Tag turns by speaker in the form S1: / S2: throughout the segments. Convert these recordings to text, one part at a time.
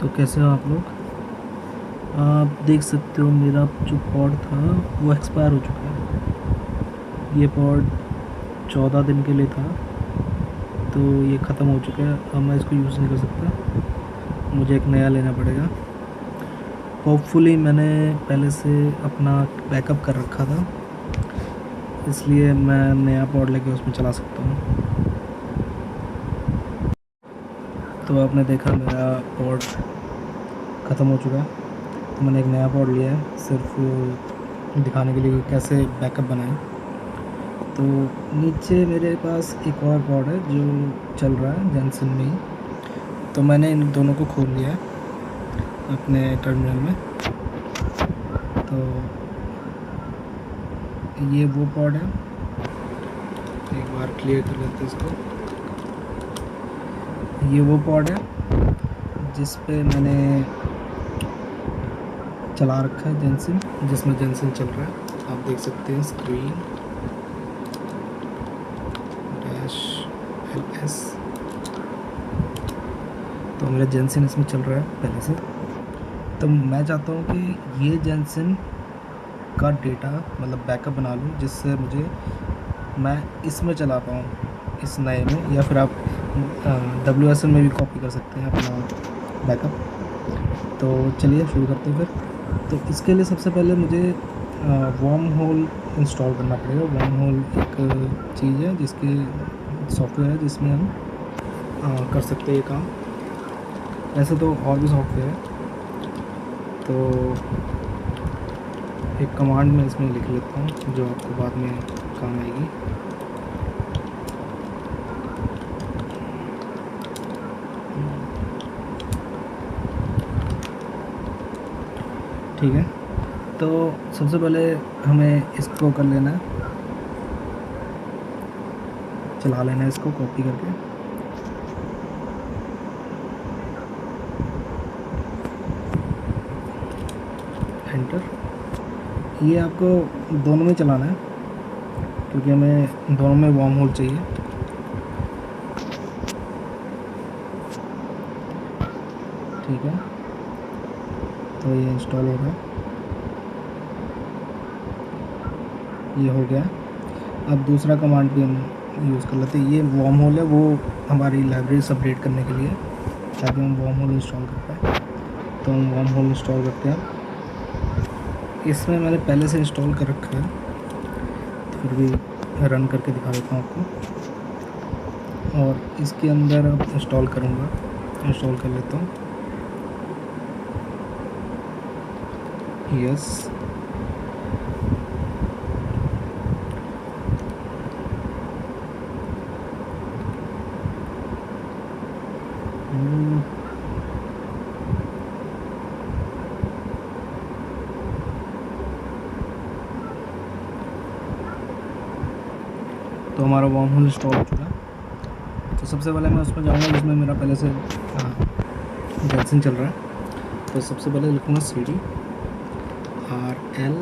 S1: तो कैसे हो आप लोग। आप देख सकते हो मेरा जो पॉड था वो एक्सपायर हो चुका है। ये पॉड 14 दिन के लिए था, तो ये ख़त्म हो चुका है। अब मैं इसको यूज़ नहीं कर सकता, मुझे एक नया लेना पड़ेगा। होपफुली मैंने पहले से अपना बैकअप कर रखा था, इसलिए मैं नया पॉड लेके उसमें चला सकता हूँ। तो आपने देखा मेरा पॉड ख़त्म हो चुका है, तो मैंने एक नया पॉड लिया है सिर्फ दिखाने के लिए कि कैसे बैकअप बनाएं। तो नीचे मेरे पास एक और पॉड है जो चल रहा है जैनसन में ही, तो मैंने इन दोनों को खोल लिया है अपने टर्मिनल में। तो ये वो पॉड है, एक बार क्लियर कर लेते हैं इसको। ये वो पॉड है जिस पे मैंने चला रखा है जैनसन, जिसमें जैनसन चल रहा है। आप देख सकते हैं स्क्रीन -LS। तो मेरा जैनसन इसमें चल रहा है पहले से। तो मैं चाहता हूँ कि ये जैनसन का डेटा मतलब बैकअप बना लूँ, जिससे मैं इसमें चला पाऊँ, इस नए में। या फिर आप WSL में भी कॉपी कर सकते हैं अपना बैकअप। तो चलिए शुरू करते हैं फिर। तो इसके लिए सबसे पहले मुझे वार्म होल इंस्टॉल करना पड़ेगा। वार्म होल एक चीज़ है, जिसके सॉफ्टवेयर है जिसमें हम कर सकते हैं ये काम। ऐसे तो और भी सॉफ्टवेयर है, तो एक कमांड में इसमें लिख लेता हूँ जो आपको बाद में काम आएगी। ठीक है, तो सबसे पहले हमें इसको कर लेना है, चला लेना है इसको कॉपी करके। एंटर। ये आपको दोनों में चलाना है क्योंकि हमें दोनों में वार्म होल चाहिए। ठीक है, तो ये इंस्टॉल हो गया, ये हो गया। अब दूसरा कमांड भी हम यूज़ कर लेते हैं। ये वार्म होल है, वो हमारी लाइब्रेरी से अपडेट करने के लिए, ताकि हम वार्म होल इंस्टॉल कर पाए। तो हम वार्म होल इंस्टॉल करते हैं। इसमें मैंने पहले से इंस्टॉल कर रखा है, तो फिर भी रन करके दिखा देता हूँ आपको। और इसके अंदर अब इंस्टॉल करूँगा, इंस्टॉल कर लेता हूँ। यस, तो हमारा वार्म होल इंस्टॉल हो चुका है। तो सबसे पहले मैं उसमें जाऊँगा जिसमें मेरा पहले से जैनसन चल रहा है। तो सबसे पहले लिखूँगा CD RL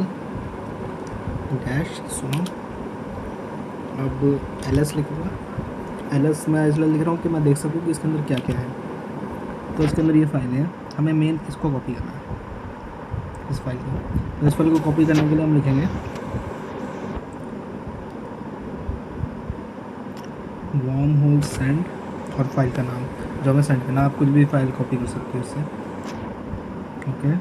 S1: -song। अब LS लिखूँगा। LS मैं इसलिए लिख रहा हूँ कि मैं देख सकूँ कि इसके अंदर क्या क्या है। तो इसके अंदर ये फाइल है, हमें मेन इसको कॉपी करना है, इस फाइल को। तो इस फाइल को कॉपी करने के लिए हम लिखेंगे वार्म होल सेंड और फाइल का नाम जो हमें सेंड करना। आप कुछ भी फाइल कॉपी कर सकते हो उससे। Okay,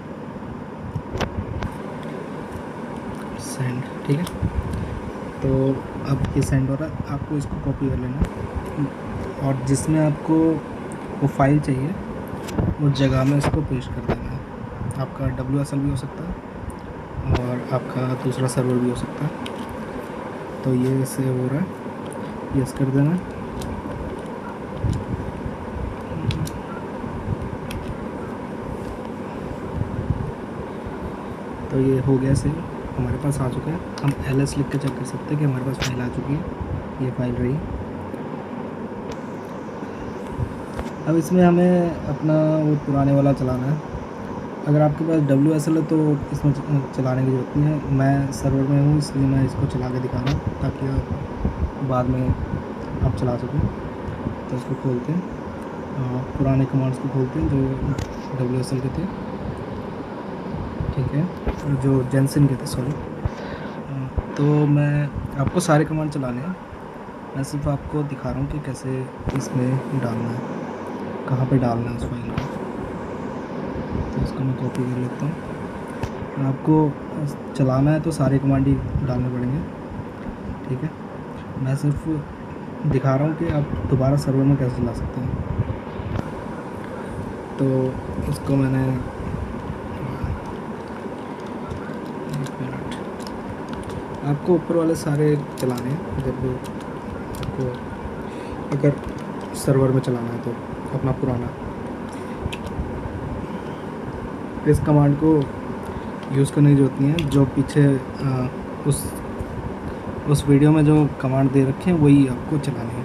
S1: send. ठीक है, तो अब ये सेंड हो रहा है, आपको इसको कॉपी कर लेना है और जिसमें आपको वो फाइल चाहिए उस जगह में इसको पेस्ट कर देना है। आपका WSL भी हो सकता है और आपका दूसरा सर्वर भी हो सकता है। तो ये सेव हो रहा है, यस कर देना। तो ये हो गया सेव, हमारे पास आ चुका है। हम LS लिख के चेक कर सकते हैं कि हमारे पास फाइल आ चुकी है। ये फाइल रही। अब इसमें हमें अपना वो पुराने वाला चलाना है। अगर आपके पास WSL है तो इसमें चलाने की ज़रूरत नहीं है। मैं सर्वर में हूँ, इसलिए मैं इसको चला के दिखा रहा हूँ ताकि आप बाद में आप चला सकें। तो इसको खोलते हैं, पुराने कमांड्स को खोलते हैं जो WSL के थे, ठीक है, जो जेंसन के थे, सॉरी। तो मैं आपको सारे कमांड चलाने हैं, मैं सिर्फ आपको दिखा रहा हूँ कि कैसे इसमें डालना है, कहाँ पे डालना है उस फाइल को। तो इसको मैं कॉपी कर लेता हूँ। आपको चलाना है तो सारे कमांड ही डालने पड़ेंगे, ठीक है। मैं सिर्फ दिखा रहा हूँ कि आप दोबारा सर्वर में कैसे चला सकते हैं। तो इसको मैंने, एक मिनट, आपको ऊपर वाले सारे चलाने हैं जब आपको अगर सर्वर में चलाना है तो अपना पुराना। इस कमांड को यूज़ करने की ज़रूरत नहीं है, जो पीछे उस वीडियो में जो कमांड दे रखे हैं वही आपको चलानी है।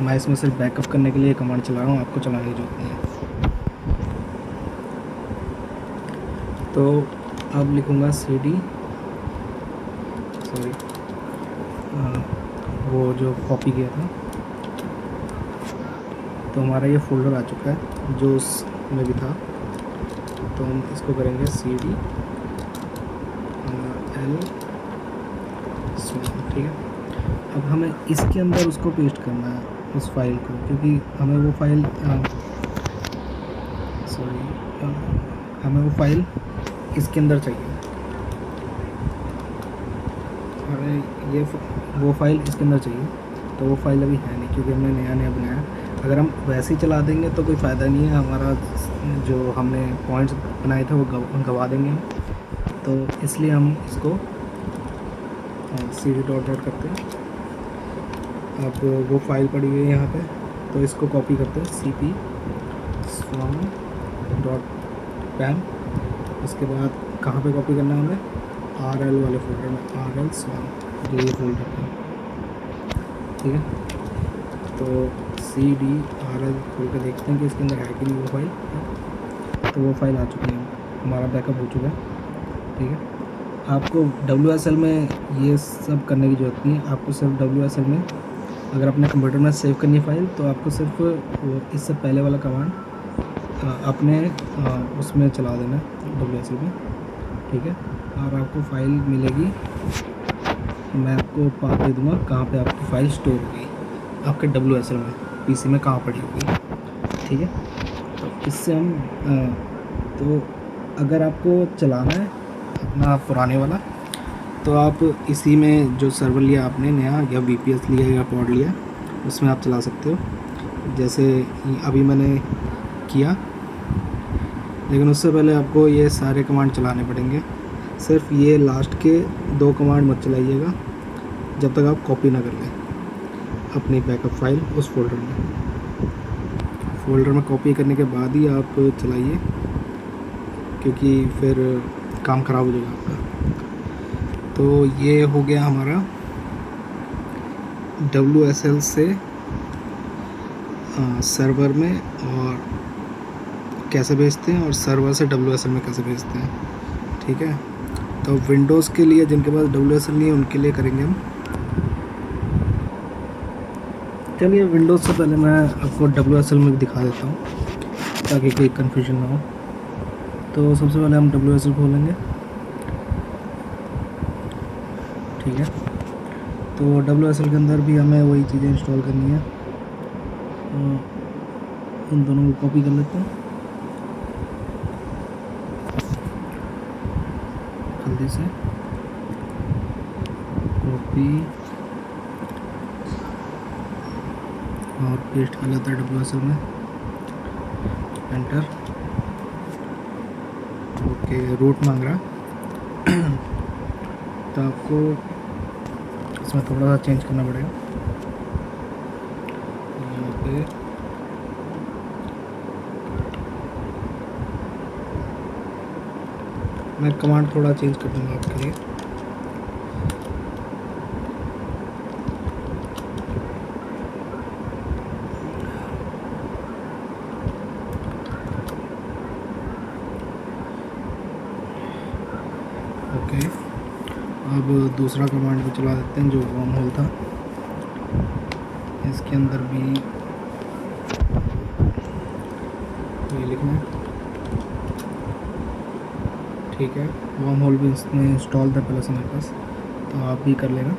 S1: मैं इसमें सिर्फ बैकअप करने के लिए कमांड चला रहा हूँ, आपको चलाने की ज़रूरत नहीं है। तो अब लिखूँगा CD, सॉरी, वो जो कॉपी किया था, तो हमारा ये फोल्डर आ चुका है जो उसमें भी था। तो हम इसको करेंगे CD L, ठीक है। अब हमें इसके अंदर उसको पेस्ट करना है, उस फाइल को, क्योंकि हमें वो फाइल हमें वो फाइल इसके अंदर चाहिए। हमें ये वो फाइल इसके अंदर चाहिए, तो वो फाइल अभी है नहीं क्योंकि हमने नया बनाया। अगर हम वैसे ही चला देंगे तो कोई फ़ायदा नहीं है, हमारा जो हमने पॉइंट्स बनाए थे वो गवा देंगे हम। तो इसलिए हम इसको CD डॉट करते हैं। अब वो फाइल पड़ी हुई है यहाँ पे, तो इसको कॉपी करते हैं, CP swarm डॉट पैम। उसके बाद कहाँ पे कॉपी करना है हमें, RL वाले फोल्डर में, RL swarm, जो ये फोल्डर है, ठीक है। तो CD RL खोल कर देखते हैं कि इसके अंदर है कि नहीं वो फाइल। तो वो फाइल आ चुकी है, हमारा बैकअप हो चुका है, ठीक है। आपको WSL में ये सब करने की ज़रूरत नहीं है। आपको सिर्फ WSL में अगर अपने कंप्यूटर में सेव करनी फाइल, तो आपको सिर्फ वो इससे पहले वाला कमांड अपने उसमें चला देना है, WSL में, ठीक है। और आपको फाइल मिलेगी, मैं आपको पाथ दे दूँगा कहाँ पे आपकी फ़ाइल स्टोर होगी, आपके WSL में, PC में कहाँ पड़ी होगी, ठीक है। तो इससे हम तो अगर आपको चलाना है अपना पुराने वाला, तो आप इसी में जो सर्वर लिया आपने नया, या VPS लिया या पॉड लिया, उसमें आप चला सकते हो, जैसे अभी मैंने किया। लेकिन उससे पहले आपको ये सारे कमांड चलाने पड़ेंगे। सिर्फ ये लास्ट के 2 कमांड मत चलाइएगा जब तक आप कॉपी ना कर लें अपनी बैकअप फाइल उस फोल्डर में कॉपी करने के बाद ही आप चलाइए, क्योंकि फिर काम ख़राब हो जाएगा आपका। तो ये हो गया हमारा WSL से सर्वर में और कैसे भेजते हैं, और सर्वर से WSL में कैसे भेजते हैं, ठीक है। तो विंडोज़ के लिए, जिनके पास WSL नहीं है, उनके लिए करेंगे हम। चलिए, विंडोज़ से पहले मैं आपको WSL में दिखा देता हूँ ताकि कोई कन्फ्यूजन ना हो। तो सबसे पहले हम WSL खोलेंगे, ठीक है। तो WSL के अंदर भी हमें वही चीज़ें इंस्टॉल करनी है। इन दोनों को कॉपी कर लेते हैं जल्दी से, कॉपी और पेस्ट कर लेता है WSL में, एंटर। ओके, रूट मांग रहा। तो आपको इसमें थोड़ा सा चेंज करना पड़ेगा, यहाँ पे मैं कमांड थोड़ा चेंज कर दूँगा आपके लिए। ओके, अब दूसरा कमांड को चला देते हैं जो वर्म होल था। इसके अंदर भी ये लिखना है, ठीक है। वार्म होल भी इसमें इंस्टॉल था पहले से मेरे पास, तो आप भी कर लेना।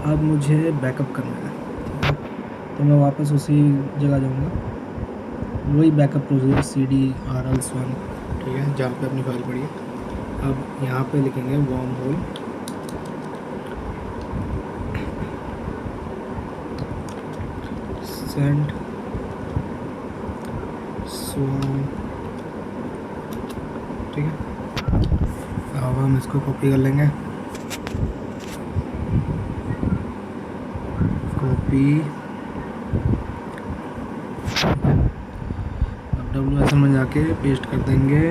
S1: अब मुझे बैकअप करना है, ठीक है। तो मैं वापस उसी जगह जाऊँगा, वही बैकअप प्रोसीजर cd_rls1, ठीक है, जहाँ पे अपनी फाइल पड़ी है। अब यहाँ पे लिखेंगे वार्म होल सेंड स्वाम, ठीक है। अब हम इसको कॉपी कर लेंगे, कॉपी। अब WSL में जाके पेस्ट कर देंगे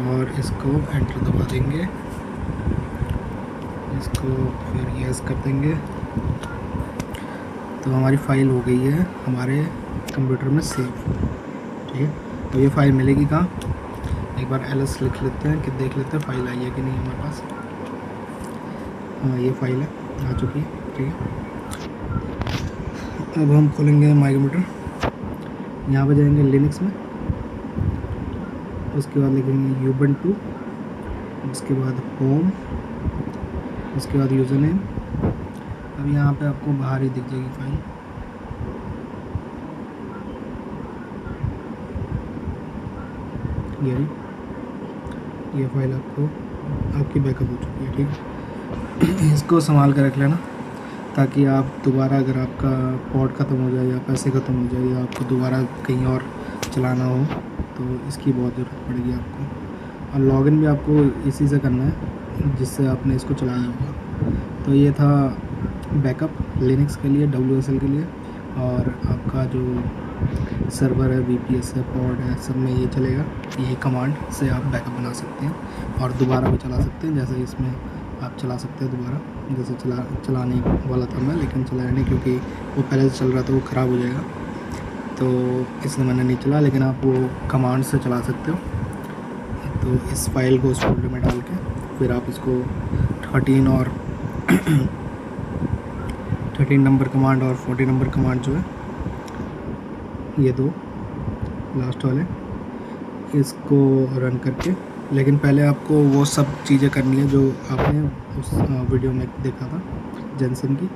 S1: और इसको एंटर दबा देंगे, इसको फिर यस कर देंगे। तो हमारी फ़ाइल हो गई है हमारे कंप्यूटर में सेव, ठीक है। तो ये फ़ाइल मिलेगी कहाँ, एक बार ls लिख लेते हैं कि देख लेते हैं फ़ाइल आई है कि नहीं हमारे पास। हाँ, ये फ़ाइल है, आ चुकी है, ठीक है। अब हम खोलेंगे माई कंप्यूटर, यहाँ पे जाएंगे लिनक्स में, उसके बाद लिखेंगे ubuntu, उसके बाद होम, उसके बाद यूज़र नेम। अब यहाँ पे आपको बाहर ही दिख जाएगी फाइल, ये फाइल आपकी बैकअप हो चुकी है, ठीक है। इसको संभाल कर रख लेना, ताकि आप दोबारा अगर आपका पॉड ख़त्म हो जाए या पैसे ख़त्म हो जाए या आपको दोबारा कहीं और चलाना हो तो इसकी बहुत ज़रूरत पड़ेगी आपको। और लॉगिन भी आपको इसी से करना है जिससे आपने इसको चलाया होगा। तो ये था बैकअप लिनक्स के लिए, WSL के लिए, और आपका जो सर्वर है, VPS है, पॉड है, सब में ये चलेगा। यही कमांड से आप बैकअप बना सकते हैं और दोबारा भी चला सकते हैं, जैसे इसमें आप चला सकते हैं दोबारा। जैसे चलाने वाला था मैं, लेकिन चलाया नहीं क्योंकि वो पहले से चल रहा था, वो ख़राब हो जाएगा, तो इसलिए मैंने नहीं चला। लेकिन आप वो कमांड से चला सकते हो। तो इस फाइल को उस फोल्डर में डाल के फिर आप इसको 13 नंबर कमांड और 40 नंबर कमांड जो है, ये दो लास्ट वाले, इसको रन करके, लेकिन पहले आपको वो सब चीज़ें करनी है जो आपने उस वीडियो में देखा था जेंसन की,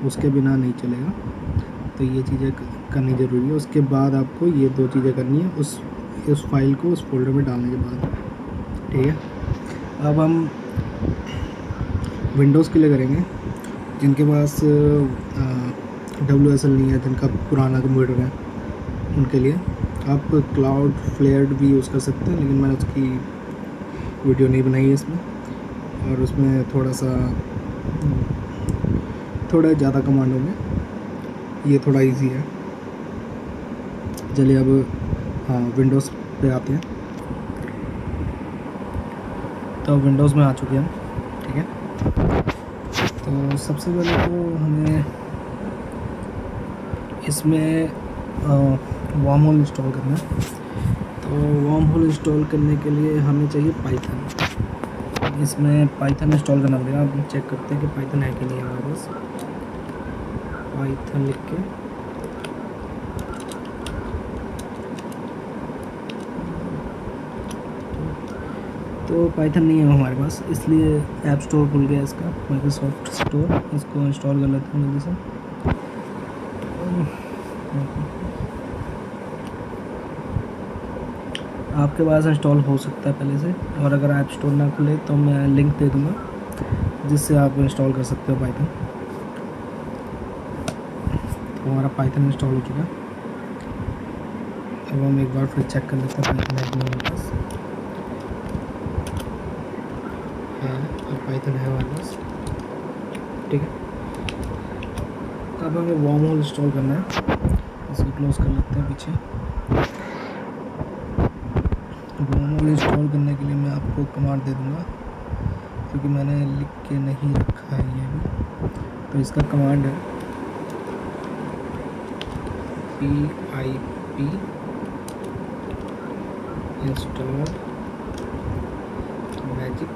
S1: उसके बिना नहीं चलेगा। तो ये चीज़ें करनी ज़रूरी है। उसके बाद आपको ये दो चीज़ें करनी है उस फाइल को उस फोल्डर में डालने के बाद, ठीक है। अब हम विंडोज़ के लिए करेंगे, जिनके पास WSL नहीं है, जिनका पुराना कंप्यूटर है, उनके लिए आप Cloudflare भी यूज़ कर सकते हैं, लेकिन मैंने उसकी वीडियो नहीं बनाई है इसमें, और उसमें थोड़ा ज़्यादा कमांड होंगे, ये थोड़ा इजी है। चलिए अब विंडोज़ पे आते हैं। तो विंडोज़ में आ चुके हैं, ठीक है। तो सबसे पहले तो हमें इसमें वार्म होल इंस्टॉल करना है। तो वार्म होल इंस्टॉल करने के लिए हमें चाहिए पाइथन। इसमें पाइथन इंस्टॉल करना पड़ेगा। आप चेक करते हैं कि पाइथन है कि नहीं है हमारे पास। पाइथन लिख के तो पाइथन नहीं है हमारे पास, इसलिए ऐप स्टोर खुल गया इसका, माइक्रोसॉफ्ट स्टोर। इसको इंस्टॉल कर लेते हैं जल्दी से। आपके पास इंस्टॉल हो सकता है पहले से, और अगर ऐप स्टोर ना खुले तो मैं लिंक दे दूँगा जिससे आप इंस्टॉल कर सकते हो पाइथन। तो हमारा पाइथन इंस्टॉल हो चुका है। अब हम एक बार फिर चेक कर लेते हैं पाइथन है कि नहीं हमारे पास है। अब पाइथन है हमारे पास, ठीक है। अब हमें वार्म होल इंस्टॉल करना है। इसको क्लोज कर लेते हैं पीछे। वार्म होल इंस्टॉल करने के लिए मैं आपको कमांड दे दूँगा, क्योंकि मैंने लिख के नहीं रखा है ये भी। तो इसका कमांड है pip install magic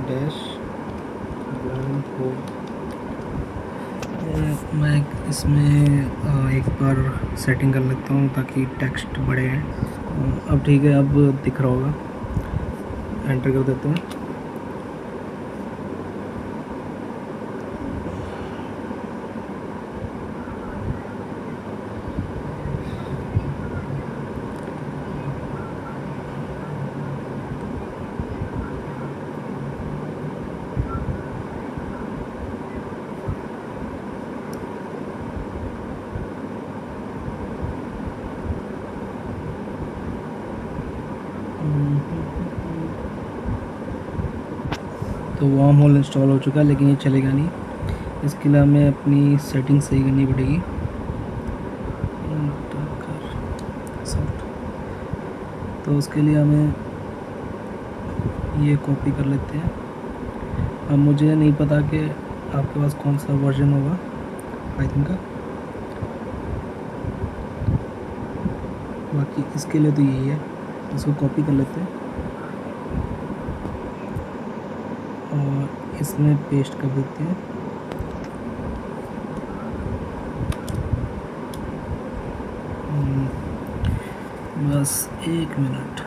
S1: dash warm hole मैं इसमें एक बार सेटिंग कर लेता हूँ ताकि टेक्स्ट बढ़े। अब ठीक है, अब दिख रहा होगा। एंटर कर देते हैं। तो वार्म होल इंस्टॉल हो चुका है, लेकिन ये चलेगा नहीं। इसके लिए हमें अपनी सेटिंग सही करनी पड़ेगी। तो उसके लिए हमें ये कॉपी कर लेते हैं। अब मुझे नहीं पता कि आपके पास कौन सा वर्जन होगा पाइथन का, बाकी इसके लिए तो यही है। इसको कॉपी कर लेते हैं और इसमें पेस्ट कर देते हैं। बस 1 मिनट।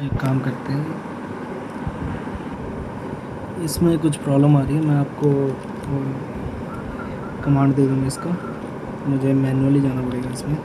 S1: एक काम करते हैं, इसमें कुछ प्रॉब्लम आ रही है। मैं आपको कमांड दे दूँगा इसका। मुझे मैन्युअली जाना पड़ेगा इसमें।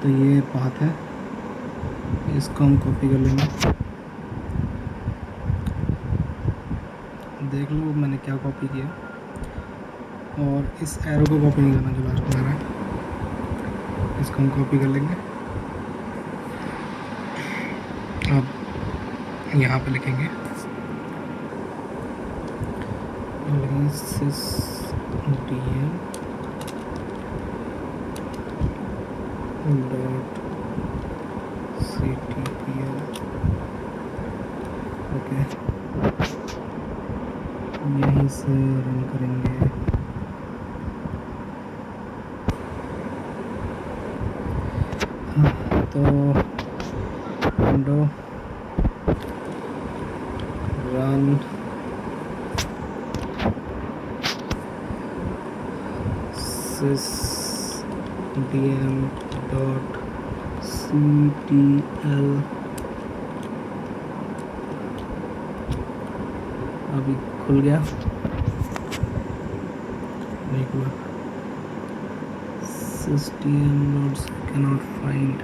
S1: तो ये पाथ है, इसको हम कॉपी कर लेंगे। देख लो मैंने क्या कॉपी किया, और इस एरो को कॉपी नहीं करना जो लास्ट में आ रहा है। इसको हम कॉपी कर लेंगे। अब यहाँ पे लिखेंगे sysdm.ctpl। ओके, यहीं से रन करेंगे। तो विंडो रन sysdm.ctl। अभी खुल गया, नहीं खुला। sysdm cannot find,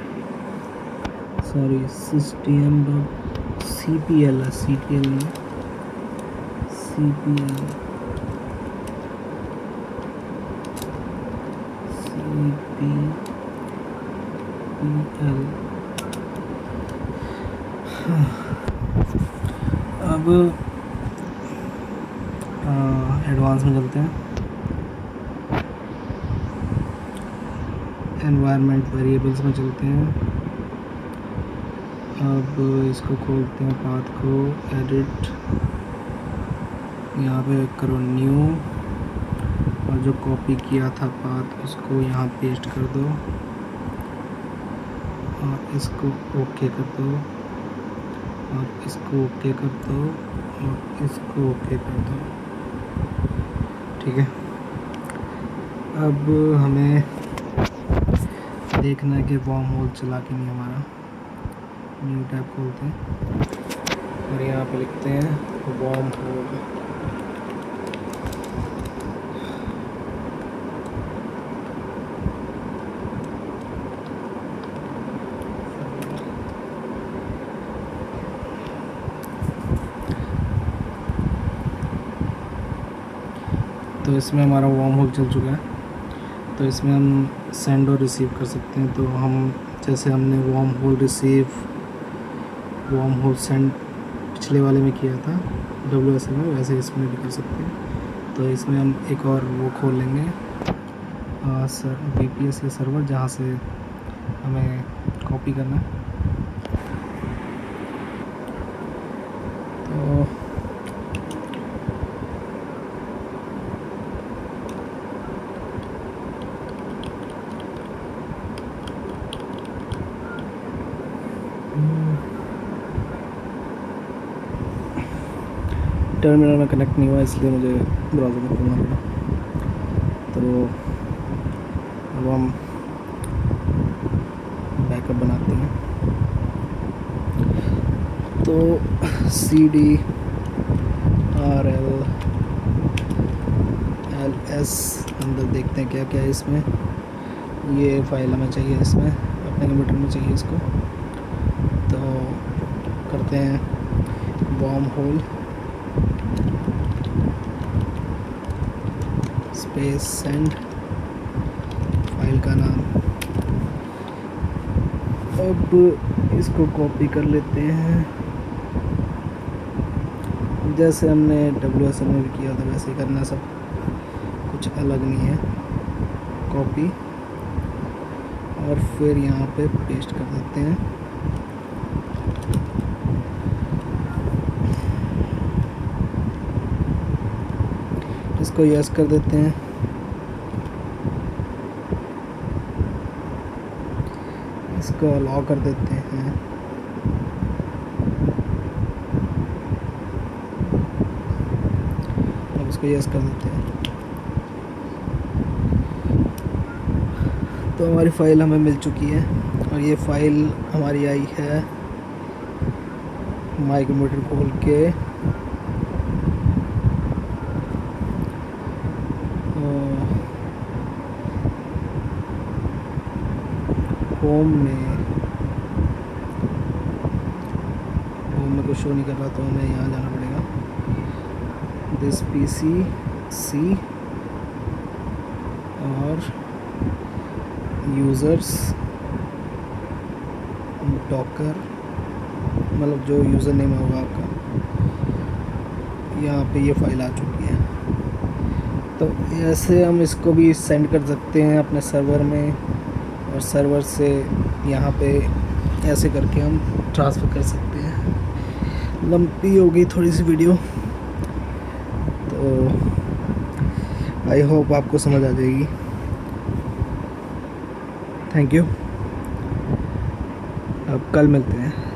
S1: sorry, sysdm.cpl है, ctl नहीं, cpl cpl। अब एडवांस में चलते हैं। एनवायरनमेंट वेरिएबल्स में चलते हैं। अब इसको खोलते हैं, पाथ को एडिट, यहाँ पे करो न्यू, और जो कॉपी किया था पाथ उसको यहाँ पेस्ट कर दो, और इसको ओके कर दो, और इसको ओके कर दो, और इसको ओके कर दो। ठीक है। अब हमें देखना है कि वार्म होल चला कि नहीं हमारा। न्यू टैब खोलते हैं और यहाँ पे लिखते हैं वार्म होल। तो इसमें हमारा वार्म होल चल चुका है। तो इसमें हम सेंड और रिसीव कर सकते हैं। तो हम जैसे हमने wormhole receive, wormhole send पिछले वाले में किया था WSL में, वैसे इसमें भी कर सकते हैं। तो इसमें हम एक और वो खोल लेंगे सर VPS के सर्वर, जहाँ से हमें कॉपी करना है। तो टर्मिनल में कनेक्ट नहीं हुआ, इसलिए मुझे ब्राउज़र में खोलना पड़ा। तो अब हम बैकअप बनाते हैं। तो CDRLLS अंदर देखते हैं क्या क्या है इसमें। ये फाइल हमें चाहिए, इसमें अपने कंप्यूटर में चाहिए इसको। तो करते हैं wormhole space send, file का नाम। अब इसको कॉपी कर लेते हैं, जैसे हमने WSL में भी किया था वैसे ही करना, सब कुछ अलग नहीं है। कॉपी और फिर यहाँ पे पेस्ट कर देते हैं। इसको यस कर देते हैं। इसको अलाउ कर देते हैं। अब इसको यस कर देते हैं। तो हमारी फ़ाइल हमें मिल चुकी है और ये फ़ाइल हमारी आई है माई कंप्यूटर खोल के होम में कुछ शो नहीं कर रहा, तो हमें यहाँ जाना पड़ेगा। दिस PC C और यूज़र्स डॉकर, मतलब जो यूज़र नेम होगा आपका, यहाँ पे ये फ़ाइल आ चुकी है। तो ऐसे हम इसको भी सेंड कर सकते हैं अपने सर्वर में, और सर्वर से यहाँ पे ऐसे करके हम ट्रांसफ़र कर सकते हैं। लंबी हो गई थोड़ी सी वीडियो, तो आई होप आपको समझ आ जाएगी। Thank you. अब कल मिलते हैं।